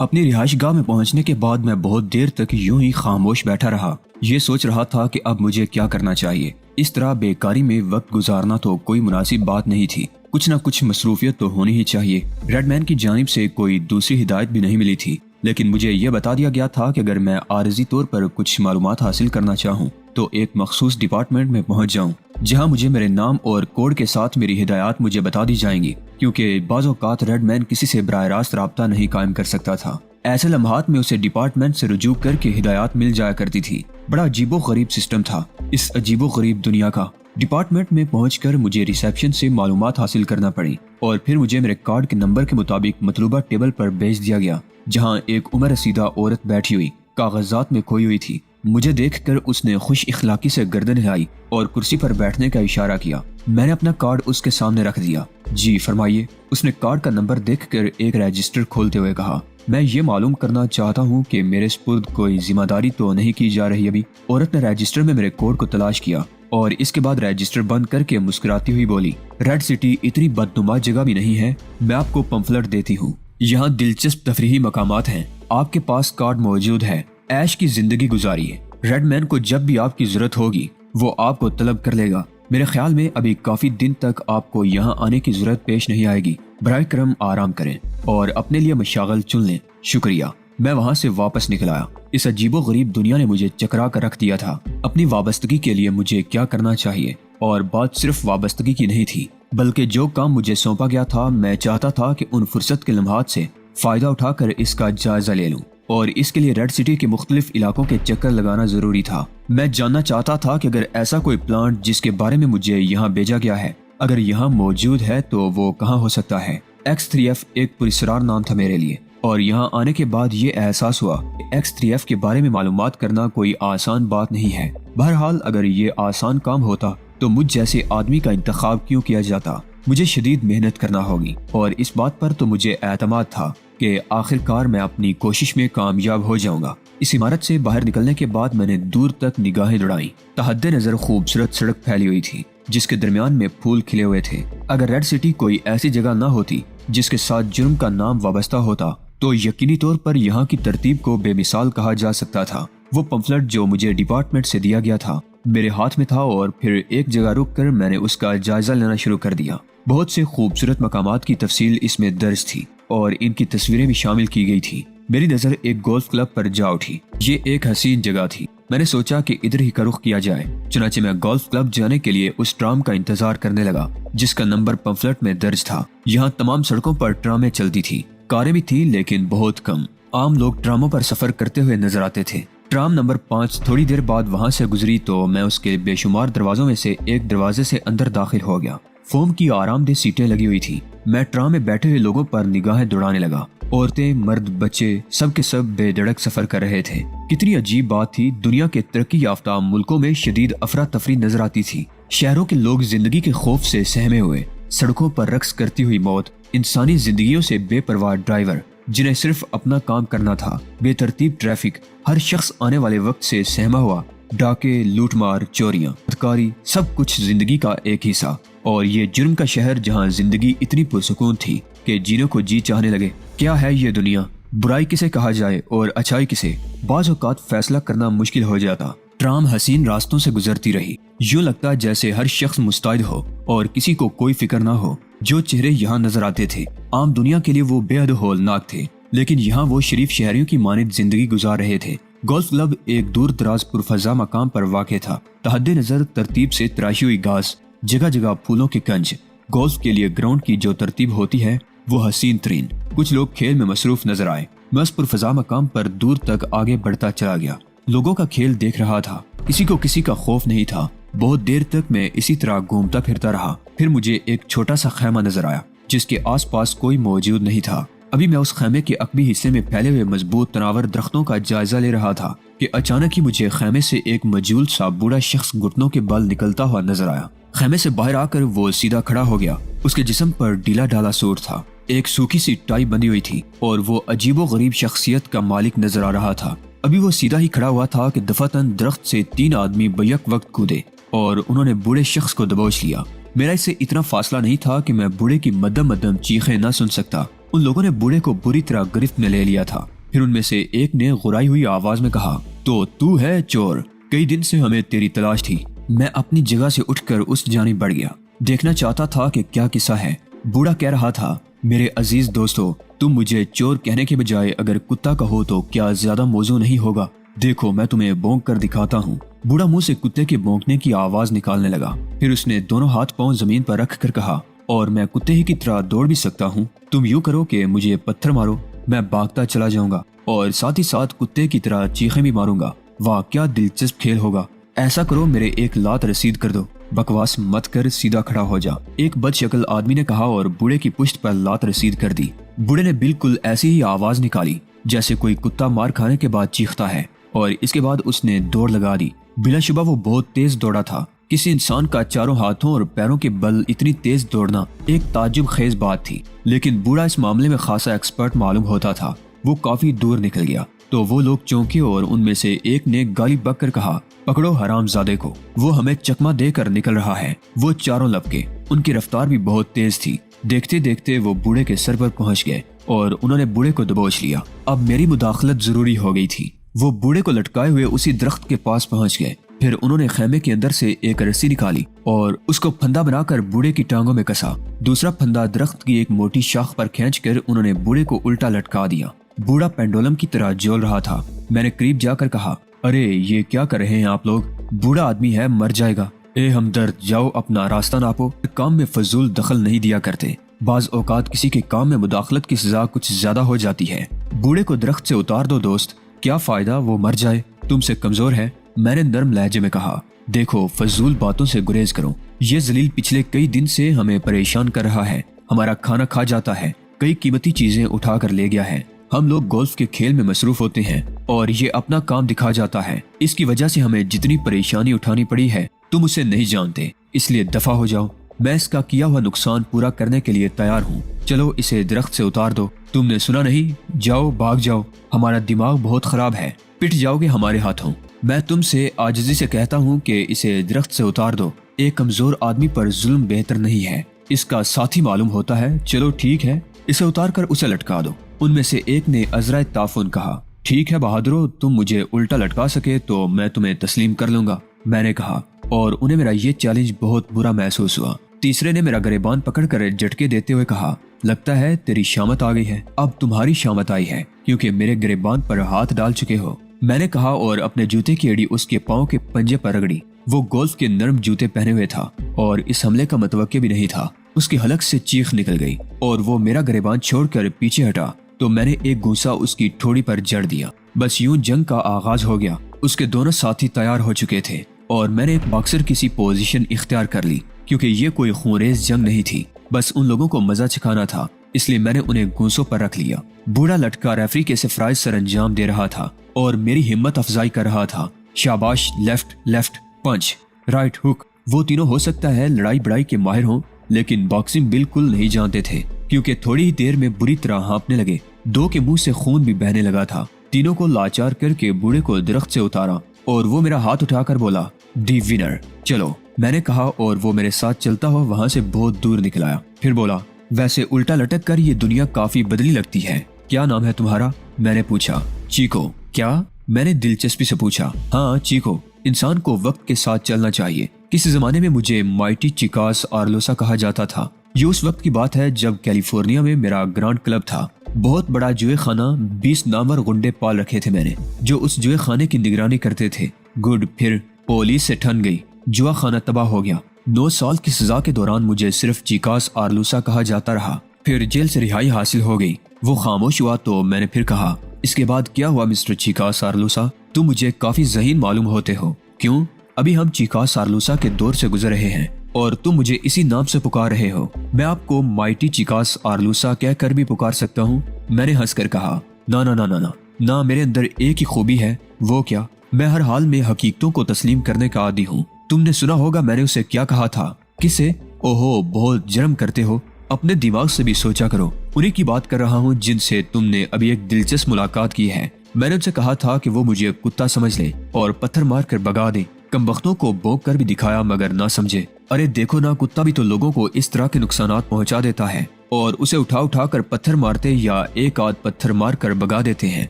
اپنی رہائش گاہ میں پہنچنے کے بعد میں بہت دیر تک یوں ہی خاموش بیٹھا رہا۔ یہ سوچ رہا تھا کہ اب مجھے کیا کرنا چاہیے۔ اس طرح بیکاری میں وقت گزارنا تو کوئی مناسب بات نہیں تھی۔ کچھ نہ کچھ مصروفیت تو ہونی ہی چاہیے۔ ریڈ مین کی جانب سے کوئی دوسری ہدایت بھی نہیں ملی تھی، لیکن مجھے یہ بتا دیا گیا تھا کہ اگر میں عارضی طور پر کچھ معلومات حاصل کرنا چاہوں تو ایک مخصوص ڈپارٹمنٹ میں پہنچ جاؤں، جہاں مجھے میرے نام اور کوڈ کے ساتھ میری ہدایات مجھے بتا دی جائیں گی، کیونکہ بعض اوقات ریڈ مین کسی سے براہ راست رابطہ نہیں قائم کر سکتا تھا۔ ایسے لمحات میں اسے ڈپارٹمنٹ سے رجوع کر کے ہدایات مل جایا کرتی تھی۔ بڑا عجیب و غریب سسٹم تھا اس عجیب و غریب دنیا کا۔ ڈپارٹمنٹ میں پہنچ کر مجھے ریسیپشن سے معلومات حاصل کرنا پڑی اور پھر مجھے میرے کارڈ کے نمبر کے مطابق مطلوبہ ٹیبل پر بھیج دیا گیا، جہاں ایک عمر رسیدہ عورت بیٹھی ہوئی کاغذات میں کھوئی ہوئی تھی۔ مجھے دیکھ کر اس نے خوش اخلاقی سے گردن ہلائی اور کرسی پر بیٹھنے کا اشارہ کیا۔ میں نے اپنا کارڈ اس کے سامنے رکھ دیا۔ جی فرمائیے، اس نے کارڈ کا نمبر دیکھ کر ایک رجسٹر کھولتے ہوئے کہا۔ میں یہ معلوم کرنا چاہتا ہوں کہ میرے سپرد کوئی ذمہ داری تو نہیں کی جا رہی ابھی؟ عورت نے رجسٹر میں میرے کوڈ کو تلاش کیا اور اس کے بعد رجسٹر بند کر کے مسکراتی ہوئی بولی، ریڈ سٹی اتنی بدنما جگہ بھی نہیں ہے، میں آپ کو پمفلٹ دیتی ہوں۔ یہاں دلچسپ تفریحی مقامات ہیں، آپ کے پاس کارڈ موجود ہے، عیش کی زندگی گزاریے۔ ریڈ مین کو جب بھی آپ کی ضرورت ہوگی وہ آپ کو طلب کر لے گا۔ میرے خیال میں ابھی کافی دن تک آپ کو یہاں آنے کی ضرورت پیش نہیں آئے گی۔ براہ کرم آرام کریں اور اپنے لیے مشاغل چن لیں۔ شکریہ۔ میں وہاں سے واپس نکل آیا۔ اس عجیب و غریب دنیا نے مجھے چکرا کر رکھ دیا تھا۔ اپنی وابستگی کے لیے مجھے کیا کرنا چاہیے، اور بات صرف وابستگی کی نہیں تھی، بلکہ جو کام مجھے سونپا گیا تھا میں چاہتا تھا کہ ان فرصت کے لمحات سے فائدہ اٹھا کر اس کا جائزہ لے لوں، اور اس کے لیے ریڈ سٹی کے مختلف علاقوں کے چکر لگانا ضروری تھا۔ میں جاننا چاہتا تھا کہ اگر ایسا کوئی پلانٹ جس کے بارے میں مجھے یہاں بھیجا گیا ہے اگر یہاں موجود ہے تو وہ کہاں ہو سکتا ہے۔ X3F ایک پراسرار نام تھا میرے لیے، اور یہاں آنے کے بعد یہ احساس ہوا کہ X3F کے بارے میں معلومات کرنا کوئی آسان بات نہیں ہے۔ بہرحال اگر یہ آسان کام ہوتا تو مجھ جیسے آدمی کا انتخاب کیوں کیا جاتا؟ مجھے شدید محنت کرنا ہوگی، اور اس بات پر تو مجھے اعتماد تھا کہ آخر کار میں اپنی کوشش میں کامیاب ہو جاؤں گا۔ اس عمارت سے باہر نکلنے کے بعد میں نے دور تک نگاہیں دوڑائیں۔ تحد نظر خوبصورت سڑک پھیلی ہوئی تھی جس کے درمیان میں پھول کھلے ہوئے تھے۔ اگر ریڈ سٹی کوئی ایسی جگہ نہ ہوتی جس کے ساتھ جرم کا نام وابستہ ہوتا تو یقینی طور پر یہاں کی ترتیب کو بے مثال کہا جا سکتا تھا۔ وہ پمفلٹ جو مجھے ڈپارٹمنٹ سے دیا گیا تھا میرے ہاتھ میں تھا، اور پھر ایک جگہ رک کر میں نے اس کا جائزہ لینا شروع کر دیا۔ بہت سے خوبصورت مقامات کی تفصیل اس میں درج تھی اور ان کی تصویریں بھی شامل کی گئی تھی۔ میری نظر ایک گولف کلب پر جا اٹھی۔ یہ ایک حسین جگہ تھی۔ میں نے سوچا کہ ادھر ہی کا رخ کیا جائے، چنانچہ میں گولف کلب جانے کے لیے اس ٹرام کا انتظار کرنے لگا جس کا نمبر پمفلٹ میں درج تھا۔ یہاں تمام سڑکوں پر ٹرامیں چلتی تھی، کاریں بھی تھی لیکن بہت کم۔ عام لوگ ٹراموں پر سفر کرتے ہوئے نظر آتے تھے۔ ٹرام نمبر 5 تھوڑی دیر بعد وہاں سے گزری تو میں اس کے بے شمار دروازوں میں سے ایک دروازے سے اندر داخل ہو گیا۔ فوم کی آرام دہ سیٹیں لگی ہوئی تھی۔ میں ٹرام میں بیٹھے ہوئے لوگوں پر نگاہیں دوڑانے لگا۔ عورتیں، مرد، بچے سب کے سب بے دھڑک سفر کر رہے تھے۔ کتنی عجیب بات تھی، دنیا کے ترقی یافتہ ملکوں میں شدید افراتفری نظر آتی تھی۔ شہروں کے لوگ زندگی کے خوف سے سہمے ہوئے، سڑکوں پر رقص کرتی ہوئی موت، انسانی زندگیوں سے بے پرواہ ڈرائیور جنہیں صرف اپنا کام کرنا تھا، بے ترتیب ٹریفک، ہر شخص آنے والے وقت سے سہما ہوا، ڈاکے، لوٹ مار، چوریاں، بدکاری، سب کچھ زندگی کا ایک حصہ۔ اور یہ جرم کا شہر جہاں زندگی اتنی پرسکون تھی کہ جینے کو جی چاہنے لگے۔ کیا ہے یہ دنیا؟ برائی کسے کہا جائے اور اچھائی کسے؟ بعض اوقات فیصلہ کرنا مشکل ہو جاتا۔ ٹرام حسین راستوں سے گزرتی رہی، یوں لگتا جیسے ہر شخص مستعد ہو اور کسی کو کوئی فکر نہ ہو۔ جو چہرے یہاں نظر آتے تھے عام دنیا کے لیے وہ بے حد ہولناک تھے، لیکن یہاں وہ شریف شہریوں کی مانند زندگی گزار رہے تھے۔ گولف کلب ایک دور دراز پرفضا مقام پر واقع تھا۔ تحد نظر ترتیب سے تراشی ہوئی گھاس، جگہ جگہ پھولوں کے کنج۔ گولف کے لیے گراؤنڈ کی جو ترتیب ہوتی ہے وہ حسین ترین۔ کچھ لوگ کھیل میں مصروف نظر آئے۔ میں اس پرفضا مقام پر دور تک آگے بڑھتا چلا گیا، لوگوں کا کھیل دیکھ رہا تھا۔ کسی کو کسی کا خوف نہیں تھا۔ بہت دیر تک میں اسی طرح گھومتا پھرتا رہا۔ پھر مجھے ایک چھوٹا سا خیمہ نظر آیا جس کے آس پاس کوئی موجود نہیں تھا۔ ابھی میں اس خیمے کے عقبی حصے میں پھیلے ہوئے مضبوط تناور درختوں کا جائزہ لے رہا تھا کہ اچانک ہی مجھے خیمے سے ایک مجھول سا بوڑھا شخص گھٹنوں کے بل نکلتا ہوا نظر آیا۔ خیمے سے باہر آ کر وہ سیدھا کھڑا ہو گیا۔ اس کے جسم پر ڈھیلا ڈھالا سوٹ تھا، ایک سوکھی سی ٹائی بندھی ہوئی تھی، اور وہ عجیب و غریب شخصیت کا مالک نظر آ رہا تھا۔ ابھی وہ سیدھا ہی کھڑا ہوا تھا کہ دفعتاً درخت سے 3 آدمی بیک وقت کودے اور انہوں نے بوڑھے شخص کو دبوچ لیا۔ میرا اس سے اتنا فاصلہ نہیں تھا کہ میں بوڑھے کی مدم مدم چیخیں نہ سن سکتا۔ उन लोगों ने बूढ़े को बुरी तरह गिरफ्त में ले लिया था। फिर उनमें से एक ने गुराई हुई आवाज में कहा, तो तू है चोर, कई दिन से हमें तेरी तलाश थी। मैं अपनी जगह से उठकर उस जानिब बढ़ गया, देखना चाहता था कि क्या किस्सा है। बूढ़ा कह रहा था, मेरे अजीज दोस्तों, तुम मुझे चोर कहने के बजाय अगर कुत्ता कहो तो क्या ज्यादा मौजू नहीं होगा? देखो मैं तुम्हें भौंक कर दिखाता हूँ। बूढ़ा मुंह से कुत्ते के भौंकने की आवाज निकालने लगा। फिर उसने दोनों हाथ पांव जमीन पर रख कर कहा, और मैं कुत्ते ही की तरह दौड़ भी सकता हूँ। तुम यूँ करो कि मुझे पत्थर मारो, मैं भागता चला जाऊंगा और साथ ही साथ कुत्ते की तरह चीखें भी मारूंगा। वाह क्या दिलचस्प खेल होगा। ऐसा करो, मेरे एक लात रसीद कर दो। बकवास मत कर, सीधा खड़ा हो जा, एक बदशक्ल आदमी ने कहा और बूढ़े की पुश्त पर लात रसीद कर दी। बूढ़े ने बिल्कुल ऐसी ही आवाज निकाली जैसे कोई कुत्ता मार खाने के बाद चीखता है, और इसके बाद उसने दौड़ लगा दी। बिलाशुबा वो बहुत तेज दौड़ा था। किसी इंसान का चारों हाथों और पैरों के बल इतनी तेज दौड़ना एक ताज्जुब खेज बात थी, लेकिन बूढ़ा इस मामले में खासा एक्सपर्ट मालूम होता था। वो काफी दूर निकल गया तो वो लोग चौंके और उनमें से एक ने गाली बक कर कहा, पकड़ो हरामजादे को, वो हमें चकमा देकर निकल रहा है। वो चारों लपके, उनकी रफ्तार भी बहुत तेज थी। देखते देखते वो बूढ़े के सर पर पहुंच गए और उन्होंने बूढ़े को दबोच लिया। अब मेरी मुदाखलत जरूरी हो गई थी। वो बूढ़े को लटकाए हुए उसी दरख्त के पास पहुंच गए। फिर उन्होंने खेमे के अंदर से एक रस्सी निकाली और उसको फंदा बनाकर बूढ़े की टांगों में कसा। दूसरा फंदा दरख्त की एक मोटी शाख पर खींचकर उन्होंने बूढ़े को उल्टा लटका दिया। बूढ़ा पेंडुलम की तरह झूल रहा था। मैंने करीब जाकर कहा, अरे ये क्या कर रहे हैं आप लोग? बूढ़ा आदमी है, मर जाएगा। ए हमदर्द, जाओ अपना रास्ता नापो। काम में फजूल दखल नहीं दिया करते। बाज औकात किसी के काम में मुदाखलत की सजा कुछ ज्यादा हो जाती है। बूढ़े को दरख्त से उतार दो दोस्त, क्या फायदा वो मर जाए, तुमसे कमजोर है। मैंने नर्म लहजे में कहा, देखो फजूल बातों से गुरेज करो। ये जलील पिछले कई दिन से हमें परेशान कर रहा है। हमारा खाना खा जाता है, कई कीमती चीजें उठा कर ले गया है। हम लोग गोल्फ के खेल में मसरूफ होते हैं और ये अपना काम दिखा जाता है। इसकी वजह से हमें जितनी परेशानी उठानी पड़ी है तुम उसे नहीं जानते, इसलिए दफा हो जाओ। मैं इसका किया हुआ नुकसान पूरा करने के लिए तैयार हूँ। चलो इसे दरख्त से उतार दो। तुमने सुना नहीं? जाओ भाग जाओ, हमारा दिमाग बहुत खराब है, पिट जाओगे हमारे हाथों। मैं तुमसे आजिज़ी से कहता हूँ कि इसे दरख्त से उतार दो। एक कमजोर आदमी पर जुल्म बेहतर नहीं है, इसका साथी मालूम होता है। चलो ठीक है, इसे उतार कर उसे लटका दो। उनमें से एक ने अजराए ताफुन कहा, ठीक है बहादुरो, तुम मुझे उल्टा लटका सके तो मैं तुम्हें तस्लीम कर लूंगा। मैंने कहा, और उन्हें मेरा ये चैलेंज बहुत बुरा महसूस हुआ। तीसरे ने मेरा गिरेबान पकड़कर झटके देते हुए कहा, लगता है तेरी शामत आ गई है। अब तुम्हारी शामत आई है क्योंकि मेरे गिरेबान पर हाथ डाल चुके हो। मैंने कहा और अपने जूते की एड़ी उसके पाँव के पंजे पर रगड़ी। वो गोल्फ के नरम जूते पहने हुए था और इस हमले का मतवक्के भी नहीं था। उसकी हलक से चीख निकल गई और वो मेरा गिरेबान छोड़कर पीछे हटा तो मैंने एक घूंसा उसकी ठोड़ी पर जड़ दिया। बस यूं जंग का आगाज हो गया। उसके दोनों साथी तैयार हो चुके थे और मैंने एक बॉक्सर किसी पोजीशन इख्तियार कर ली क्योंकि ये कोई खूनरेज जंग नहीं थी, बस उन लोगों को मजा चखाना था, इसलिए मैंने उन्हें घूंसों पर रख लिया। बूढ़ा लटका रेफरी के सिफराइज सर अंजाम दे रहा था और मेरी हिम्मत अफजाई कर रहा था। शाबाश, लेफ्ट लेफ्ट पंच, राइट हुक। वो तीनों हो सकता है लड़ाई बड़ाई के माहिर हों, लेकिन बॉक्सिंग बिल्कुल नहीं जानते थे क्योंकि थोड़ी ही देर में बुरी तरह हाँपने लगे। दो के मुंह से खून भी बहने लगा था। तीनों को लाचार करके बूढ़े को दरख्त से उतारा और वो मेरा हाथ उठाकर बोला, दी विनर। चलो, मैंने कहा और वो मेरे साथ चलता हुआ वहां से बहुत दूर निकल आया। फिर बोला, वैसे उल्टा लटक कर ये दुनिया काफी बदली लगती है। क्या नाम है तुम्हारा? मैंने पूछा। चीको। क्या? मैंने दिलचस्पी से पूछा। हाँ चीको। इंसान को वक्त के साथ चलना चाहिए। किसी जमाने में मुझे माइटी चिकास आर्लोसा कहा जाता था। ये उस वक्त की बात है जब कैलिफोर्निया में मेरा ग्रांड क्लब था। बहुत बड़ा जुए खाना, 20 नामवर गुंडे पाल रखे थे मैंने, जो उस जुए खाने की निगरानी करते थे। गुड, फिर पुलिस से ठन गई, जुआ खाना तबाह हो गया। 9 साल की सजा के दौरान मुझे सिर्फ चिकास आर्लूसा कहा जाता रहा। फिर जेल से रिहाई हासिल हो गई। वो खामोश हुआ तो मैंने फिर कहा, इसके बाद क्या हुआ मिस्टर चिकास आर्लूसा? तुम मुझे काफी ज़हीन मालूम होते हो। क्यों? अभी हम चिकास आर्लूसा के दौर से गुजर रहे हैं और तुम मुझे इसी नाम से पुकार रहे हो। मैं आपको माइटी चिकास आर्लूसा कहकर भी पुकार सकता हूँ। मैंने हंसकर कहा, ना ना ना ना ना ना, मेरे अंदर एक ही खूबी है। वो क्या? मैं हर हाल में हकीकतों को तस्लीम करने का आदी हूँ। तुमने सुना होगा मैंने उसे क्या कहा था। किसे? ओहो, बहुत जर्म करते हो। अपने दिमाग से भी सोचा करो। उन्हीं की बात कर रहा हूँ जिनसे तुमने अभी एक दिलचस्प मुलाकात की है। मैंने उनसे कहा था कि वो मुझे कुत्ता समझ ले और पत्थर मार कर भगा दे। कमबख्तों को भौंक कर भी दिखाया मगर ना समझे। अरे देखो ना, कुत्ता भी तो लोगों को इस तरह के नुकसानात पहुंचा देता है। और उसे उठा उठा कर पत्थर मारते या एक आध पत्थर मार कर भगा देते हैं।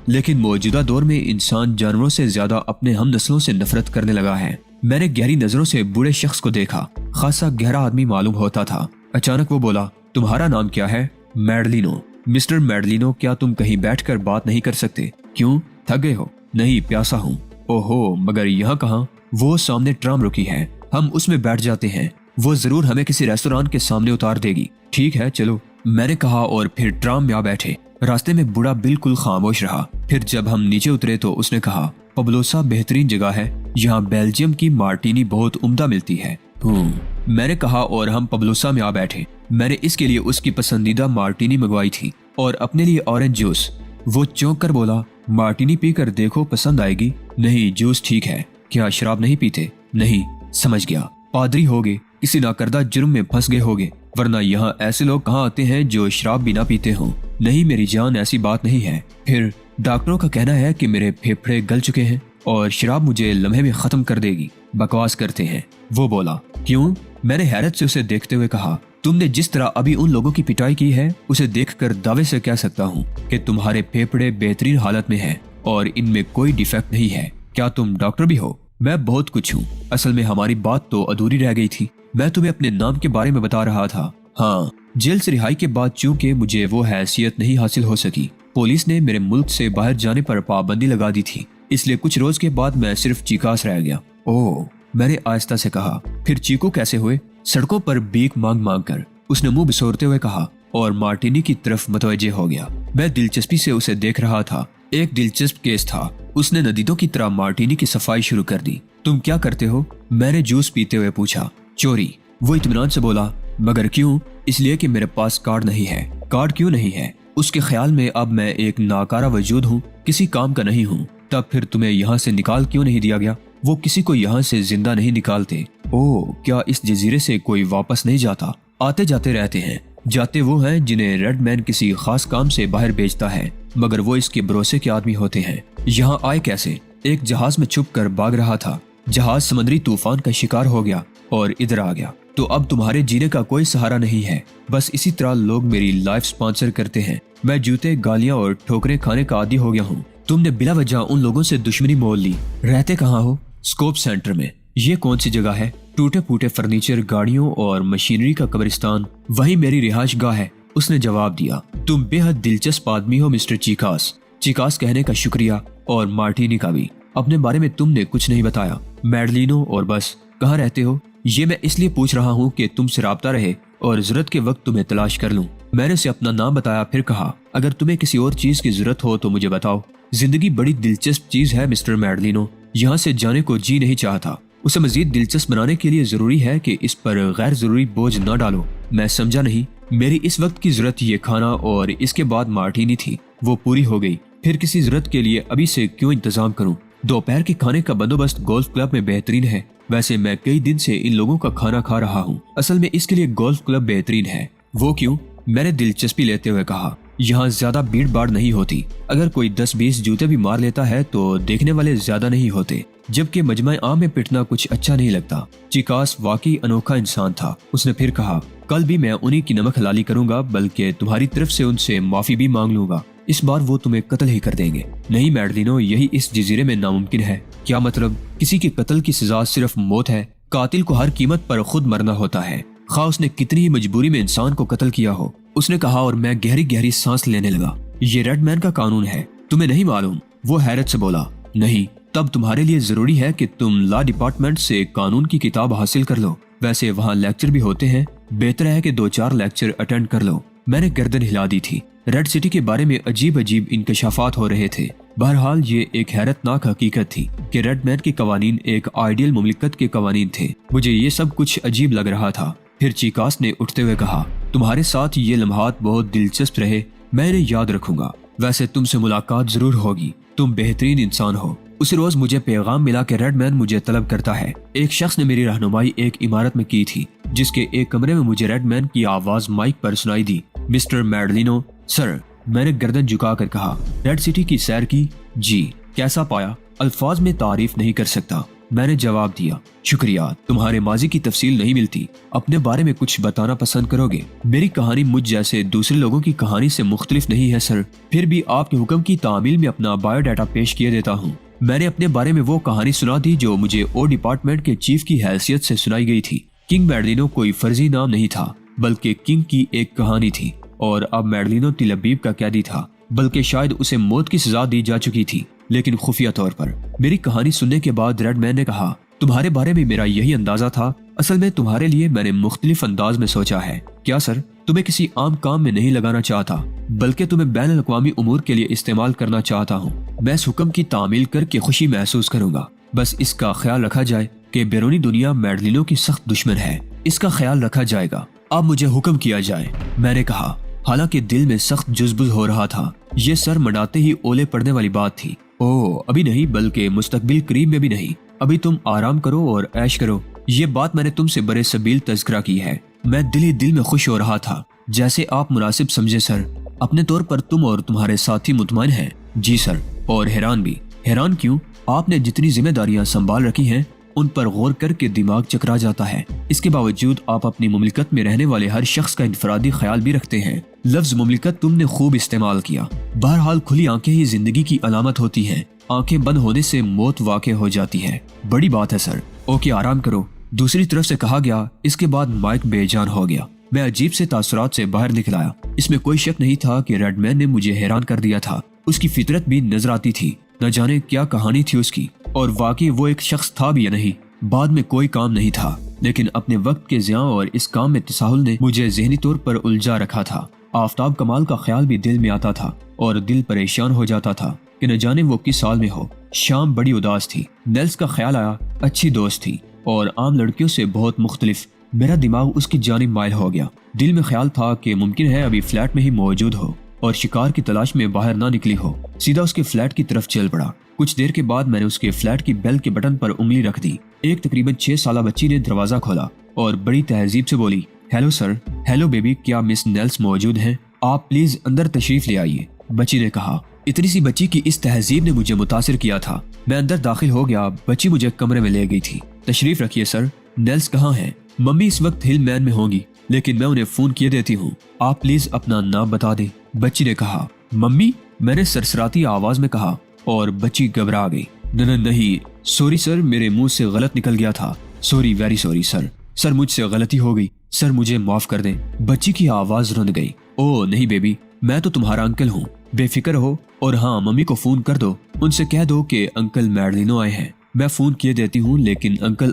लेकिन मौजूदा दौर में इंसान जानवरों से ज्यादा अपने हम नस्लों से नफरत करने लगा है। मैंने गहरी नजरों से बूढ़े शख्स को देखा। खासा गहरा आदमी मालूम होता था। अचानक वो बोला, तुम्हारा नाम क्या है? मैडलिनो। मिस्टर मैडलिनो, क्या तुम कहीं बैठकर बात नहीं कर सकते? क्यों, थक गए हो? नहीं, प्यासा हूँ। ओहो, मगर यहाँ कहाँ? वो सामने ट्राम रुकी है, हम उसमें बैठ जाते हैं। वो जरूर हमें किसी रेस्टोरेंट के सामने उतार देगी। ठीक है, चलो, मैंने कहा और फिर ट्राम में आ बैठे। रास्ते में बूढ़ा बिल्कुल खामोश रहा। फिर जब हम नीचे उतरे तो उसने कहा, पब्लोसा बेहतरीन जगह है, यहाँ बेल्जियम की मार्टिनी बहुत उम्दा मिलती है। मैंने कहा और हम पब्लोसा में आ बैठे। मैंने इसके लिए उसकी पसंदीदा मार्टिनी मंगवाई थी और अपने लिए ऑरेंज जूस। वो चौंक कर बोला, मार्टिनी पी कर देखो, पसंद आएगी। नहीं, जूस ठीक है। क्या शराब नहीं पीते? नहीं। समझ गया, पादरी होगे, किसी नाकर्दा जुर्म में फंस गए होगे, वरना यहाँ ऐसे लोग कहाँ आते हैं जो शराब भी ना पीते हों। नहीं मेरी जान, ऐसी बात नहीं है। फिर डॉक्टरों का कहना है कि मेरे फेफड़े गल चुके हैं और शराब मुझे लम्हे में खत्म कर देगी। बकवास करते हैं। वो बोला, क्यों? मैंने हैरत से उसे देखते हुए कहा, तुमने जिस तरह अभी उन लोगों की पिटाई की है, उसे देखकर दावे से कह सकता हूँ कि तुम्हारे फेफड़े बेहतरीन हालत में हैं और इनमें कोई डिफेक्ट नहीं है। क्या तुम डॉक्टर भी हो? मैं बहुत कुछ हूँ। असल में हमारी बात तो अधूरी रह गई थी। मैं तुम्हें अपने नाम के बारे में बता रहा था। हाँ, जेल से रिहाई के बाद चूंकि मुझे वो हैसियत नहीं हासिल हो सकी, पुलिस ने मेरे मुल्क से बाहर जाने पर पाबंदी लगा दी थी, इसलिए कुछ रोज के बाद मैं सिर्फ चिकास रह गया। ओह, मैंने आहिस्ता से कहा। फिर चीकू कैसे हुए? सड़कों पर भीख मांग मांग कर, उसने मुंह बिसोरते हुए कहा और मार्टिनी की तरफ मुतवज्जे हो गया। मैं दिलचस्पी से उसे देख रहा था। एक दिलचस्प केस था। उसने नदीदों की तरह मार्टिनी की सफाई शुरू कर दी। तुम क्या करते हो? मैंने जूस पीते हुए पूछा। चोरी। वो इत्मीनान से बोला, मगर क्यों? इसलिए कि मेरे पास कार्ड नहीं है। कार्ड क्यों नहीं है? उसके ख्याल में अब मैं एक नाकारा वजूद हूँ, किसी काम का नहीं हूँ। तब फिर तुम्हें यहाँ से निकाल क्यों नहीं दिया गया? वो किसी को यहाँ से जिंदा नहीं निकालते। ओह, क्या इस जजीरे से कोई वापस नहीं जाता? आते जाते रहते हैं। जाते वो हैं जिन्हें रेड मैन किसी खास काम से बाहर भेजता है, मगर वो इसके भरोसे के आदमी होते हैं। यहाँ आए कैसे? एक जहाज में छुप कर भाग रहा था। जहाज समुद्री तूफान का शिकार हो गया और इधर आ गया। तो अब तुम्हारे जीने का कोई सहारा नहीं है। बस इसी तरह लोग मेरी लाइफ स्पॉन्सर करते हैं। मैं जूते, गालियां और ठोकरें खाने का आदी हो गया हूँ। तुमने बिला वजह उन लोगों से दुश्मनी मोल ली। रहते कहाँ हो? स्कोप सेंटर में। ये कौन सी जगह है? टूटे फूटे फर्नीचर, गाड़ियों और मशीनरी का कब्रिस्तान। वही मेरी रिहाइश गाह है। उसने जवाब दिया। तुम बेहद दिलचस्प आदमी हो मिस्टर चिकास। चिकास कहने का शुक्रिया, और मार्टिनी का भी। अपने बारे में तुमने कुछ नहीं बताया। मैडलिनो और बस। कहाँ रहते हो? ये मैं इसलिए पूछ रहा हूँ कि तुमसे राब्ता रहे और जरूरत के वक्त तुम्हें तलाश कर लूँ। मैंने उसे अपना नाम बताया, फिर कहा, अगर तुम्हें किसी और चीज की जरूरत हो तो मुझे बताओ। जिंदगी बड़ी दिलचस्प चीज है मिस्टर मैडलिनो। यहाँ से जाने को जी नहीं चाहता। उसे मजीद दिलचस्प बनाने के लिए जरूरी है कि इस पर गैर जरूरी बोझ न डालो। मैं समझा नहीं। मेरी इस वक्त की जरूरत ये खाना और इसके बाद मार्टिनी थी, वो पूरी हो गई। फिर किसी जरूरत के लिए अभी से क्यों इंतजाम करूं? दोपहर के खाने का बंदोबस्त गोल्फ क्लब में बेहतरीन है। वैसे मैं कई दिन से इन लोगों का खाना खा रहा हूँ। असल में इसके लिए गोल्फ क्लब बेहतरीन है। वो क्यों? मैंने दिलचस्पी लेते हुए कहा। यहाँ ज्यादा भीड़ भाड़ नहीं होती। अगर कोई 10-20 जूते भी मार लेता है तो देखने वाले ज्यादा नहीं होते, जबकि मजमा आम में पिटना कुछ अच्छा नहीं लगता। चिकास वाकई अनोखा इंसान था। उसने फिर कहा, कल भी मैं उन्हीं की नमक हलाली करूंगा, बल्कि तुम्हारी तरफ से उनसे माफी भी मांग लूंगा। इस बार वो तुम्हें कत्ल ही कर देंगे। नहीं मैडलिनो, यही इस जजीरे में नामुमकिन है। क्या मतलब? किसी के कत्ल की सजा सिर्फ मौत है। कातिल को हर कीमत पर खुद मरना होता है, खा उसने कितनी ही मजबूरी में इंसान को कत्ल किया हो। उसने कहा और मैं गहरी गहरी सांस लेने लगा। ये रेड मैन का कानून है, तुम्हें नहीं मालूम? वो हैरत से बोला। नहीं। तब तुम्हारे लिए जरूरी है कि तुम लॉ डिपार्टमेंट से कानून की किताब हासिल कर लो। वैसे वहाँ लेक्चर भी होते हैं, बेहतर है कि 2-4 लेक्चर अटेंड कर लो। मैंने गर्दन हिला दी थी। रेड सिटी के बारे में अजीब अजीब इंकशाफात हो रहे थे। बहरहाल ये एक हैरतनाक हकीकत थी कि रेड मैन के कवानीन एक आइडियल मुमलिकत के कवानीन थे। मुझे ये सब कुछ अजीब लग रहा था। फिर चिकास ने उठते हुए कहा, तुम्हारे साथ ये लम्हात बहुत दिलचस्प रहे, मैं इन्हें याद रखूंगा। वैसे तुमसे मुलाकात जरूर होगी। तुम बेहतरीन इंसान हो। उसी रोज मुझे पैगाम मिला कि रेड मैन मुझे तलब करता है। एक शख्स ने मेरी रहनुमाई एक इमारत में की थी, जिसके एक कमरे में मुझे रेड मैन की आवाज माइक पर सुनाई दी। मिस्टर मैडलिनो। सर, मैंने गर्दन झुका कर कहा। रेड सिटी की सैर की? जी। कैसा पाया? अल्फाज में तारीफ नहीं कर सकता। میں نے جواب دیا، شکریہ، تمہارے ماضی کی تفصیل نہیں ملتی، اپنے بارے میں کچھ بتانا پسند کرو گے؟ میری کہانی مجھ جیسے دوسرے لوگوں کی کہانی سے مختلف نہیں ہے سر، پھر بھی آپ کے حکم کی تعمیل میں اپنا بایو ڈیٹا پیش کیے دیتا ہوں۔ میں نے اپنے بارے میں وہ کہانی سنا دی جو مجھے او ڈپارٹمنٹ کے چیف کی حیثیت سے سنائی گئی تھی۔ کنگ میڈلینو کوئی فرضی نام نہیں تھا، بلکہ کنگ کی ایک کہانی تھی، اور اب میڈلینو تل ابیب کا قیدی تھا، بلکہ شاید اسے موت کی سزا دی جا چکی تھی، لیکن خفیہ طور پر۔ میری کہانی سننے کے بعد ریڈ مین نے کہا، تمہارے بارے میں میرا یہی اندازہ تھا، اصل میں تمہارے لیے میں نے مختلف انداز میں سوچا ہے۔ کیا سر؟ تمہیں کسی عام کام میں نہیں لگانا چاہتا، بلکہ تمہیں بین الاقوامی امور کے لیے استعمال کرنا چاہتا ہوں۔ میں اس حکم کی تعمیل کر کے خوشی محسوس کروں گا، بس اس کا خیال رکھا جائے کہ بیرونی دنیا میڈلینو کی سخت دشمن ہے، اس کا خیال رکھا جائے گا۔ اب مجھے حکم کیا جائے، میں نے کہا، حالانکہ دل میں سخت جذبز ہو رہا تھا۔ یہ سر منڈاتے ہی اولے پڑنے والی بات تھی۔ اوہ، ابھی نہیں، بلکہ مستقبل قریب میں بھی نہیں۔ ابھی تم آرام کرو اور عیش کرو۔ یہ بات میں نے تم سے برے سبیل تذکرہ کی ہے۔ میں دل ہی دل میں خوش ہو رہا تھا۔ جیسے آپ مناسب سمجھے سر۔ اپنے طور پر تم اور تمہارے ساتھی مطمئن ہیں؟ جی سر، اور حیران بھی۔ حیران کیوں؟ آپ نے جتنی ذمہ داریاں سنبھال رکھی ہیں ان پر غور کر کے دماغ چکرا جاتا ہے۔ اس کے باوجود آپ اپنی مملکت میں رہنے والے ہر شخص کا انفرادی خیال بھی رکھتے ہیں۔ لفظ مملکت تم نے خوب استعمال کیا۔ بہرحال کھلی آنکھیں ہی زندگی کی علامت ہوتی ہیں، آنکھیں بند ہونے سے موت واقع ہو جاتی ہے۔ بڑی بات ہے سر۔ اوکے، آرام کرو، دوسری طرف سے کہا گیا۔ اس کے بعد مائک بے جان ہو گیا۔ میں عجیب سے تاثرات سے باہر نکل آیا۔ اس میں کوئی شک نہیں تھا کہ ریڈ مین نے مجھے حیران کر دیا تھا۔ اس کی فطرت بھی نظر آتی تھی، نہ جانے کیا کہانی تھی اس کی، اور واقعی وہ ایک شخص تھا بھی یا نہیں۔ بعد میں کوئی کام نہیں تھا، لیکن اپنے وقت کے ضیاع اور اس کام میں تساہل نے مجھے ذہنی طور پر الجھا رکھا تھا۔ آفتاب کمال کا خیال بھی دل میں آتا تھا اور دل پریشان ہو جاتا تھا کہ نہ جانے وہ کس حال میں ہو۔ شام بڑی اداس تھی۔ نیلس کا خیال آیا، اچھی دوست تھی اور عام لڑکیوں سے بہت مختلف۔ میرا دماغ اس کی جانب مائل ہو گیا۔ دل میں خیال تھا کہ ممکن ہے ابھی فلیٹ میں ہی موجود ہو اور شکار کی تلاش میں باہر نہ نکلی ہو۔ سیدھا اس کے فلیٹ کی طرف چل پڑا۔ کچھ دیر کے بعد میں نے اس کے فلیٹ کی بیل کے بٹن پر انگلی رکھ دی۔ ایک تقریباً 6 سالہ بچی نے دروازہ کھولا اور بڑی تہذیب سے بولی، ہیلو سر۔ ہیلو بیبی، کیا مس نیلس موجود ہیں؟ آپ پلیز اندر تشریف لے آئیے، بچی نے کہا۔ اتنی سی بچی کی اس تہذیب نے مجھے متاثر کیا تھا۔ میں اندر داخل ہو گیا۔ بچی مجھے کمرے میں لے گئی تھی۔ تشریف رکھیے سر۔ نیلس کہاں ہیں؟ ممی اس وقت ہل مین میں ہوں گی، لیکن میں انہیں فون کیے دیتی ہوں۔ آپ پلیز اپنا نام بتا دیں، بچی نے کہا۔ ممی؟ میں نے سرسراتی آواز میں کہا اور بچی گھبرا گئی۔ نہیں، سوری سر، میرے منہ سے غلط نکل گیا تھا۔ Sorry, very sorry sir. Sir مجھ سے غلطی ہو گئی، سر مجھے معاف کر دیں۔ بچی کی آواز رند گئی۔ او نہیں بیبی، میں تو تمہارا انکل ہوں، بے فکر ہو۔ اور ہاں، ممی کو فون کر دو، ان سے کہہ دو کہ انکل میڈلینو آئے ہیں۔ میں فون کیے دیتی ہوں، لیکن انکل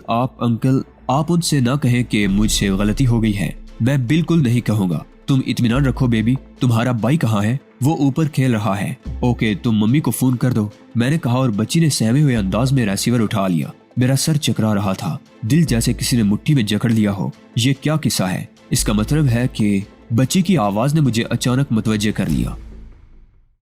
آپ ان سے نہ کہیں کہ مجھ سے غلطی ہو گئی ہے۔ میں بالکل نہیں کہوں گا۔ تم اطمینان رکھو بیبی۔ تمہارا بھائی کہاں ہے؟ وہ اوپر کھیل رہا ہے۔ اوکے، تم ممی کو فون کر دو، میں نے کہا، اور بچی نے سہمے ہوئے انداز میں ریسیور اٹھا لیا۔ میرا سر چکرا رہا تھا، دل جیسے کسی نے مٹھی میں جکڑ لیا ہو۔ یہ کیا قصہ ہے؟ اس کا مطلب ہے کہ بچی کی آواز نے مجھے اچانک متوجہ کر لیا۔